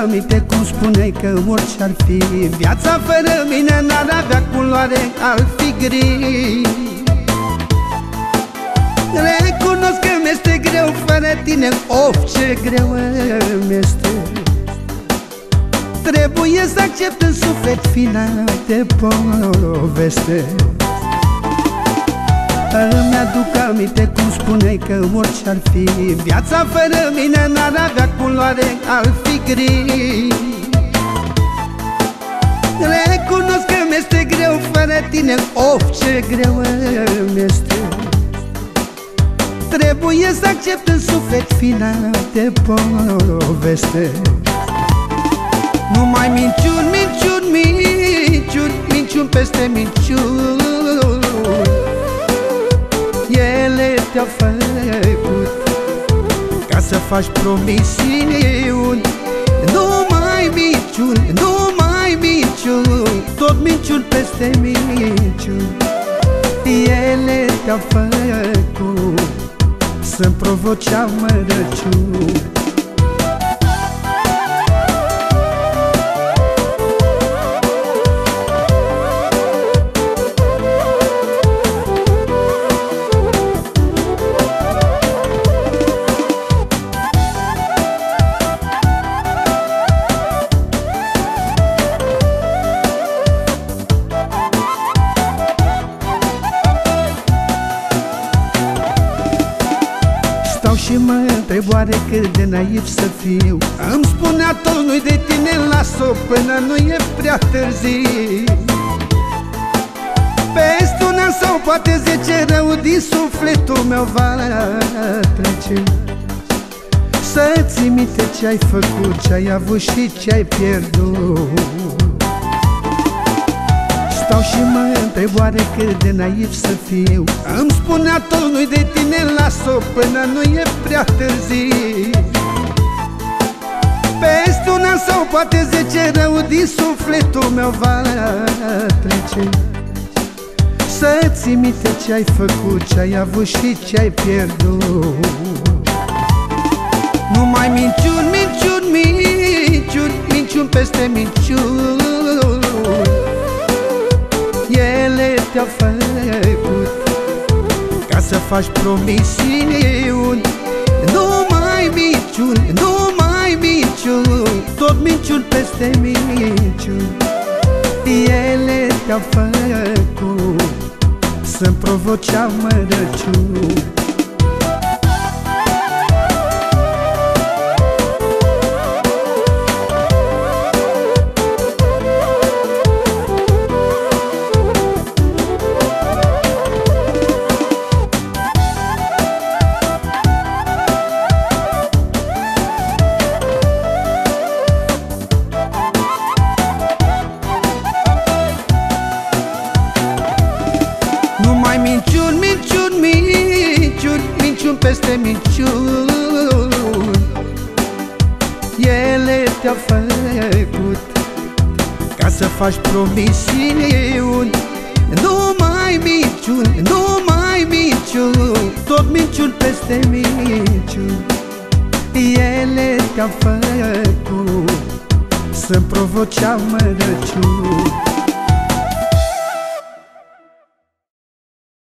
aminte cum spuneai că orice-ar fi, viața fără mine n-ar avea culoare, ar fi gri. Recunosc că mi-este greu fără tine, of, ce greu mi-este. Trebuie să accept în suflet final de poveste. Îmi aduc aminte cum spuneai că orice-ar fi, viața fără mine n-ar avea culoare, ar fi gri. Recunosc că mi-este greu fără tine, of, ce greu mi-este. Trebuie să accept în suflet final de poveste. Numai minciuni, minciuni, minciuni, minciuni peste minciuni. Ele te-au făcut ca să faci promisiuni. Numai minciuni, numai minciuni, tot minciuni peste minciuni. Ele te-au făcut să-mi provoci amărăciuni. Stau și mă întreb oare cât de naiv să fiu. Îmi spunea tot, nu-i de tine, las-o până nu e prea târziu. Peste un an sau poate 10 rău din sufletul meu va trece. Să ții minte ce-ai făcut, ce-ai avut și ce-ai pierdut. Stau și mă întreb oare cât de naiv să fiu. Îmi spunea tot, nu-i de tine, las-o până nu e prea târziu. Peste un an sau poate 10 rău din sufletul meu va trece. Să ții minte ce-ai făcut, ce-ai avut și ce-ai pierdut. Numai minciuni, minciuni, minciuni, minciuni peste minciuni. Ele te-au făcut ca să faci promisiuni. Numai minciuni, numai minciuni, tot minciuni peste minciuni. Ele te-au făcut să-mi provoci amărăciuni. Numai minciuni, minciuni, minciuni, minciuni peste minciuni. Ele te-au făcut ca să faci promisiuni. Numai minciuni, numai minciuni, tot minciuni peste minciuni. Ele te-au făcut să-mi provoci amărăciuni.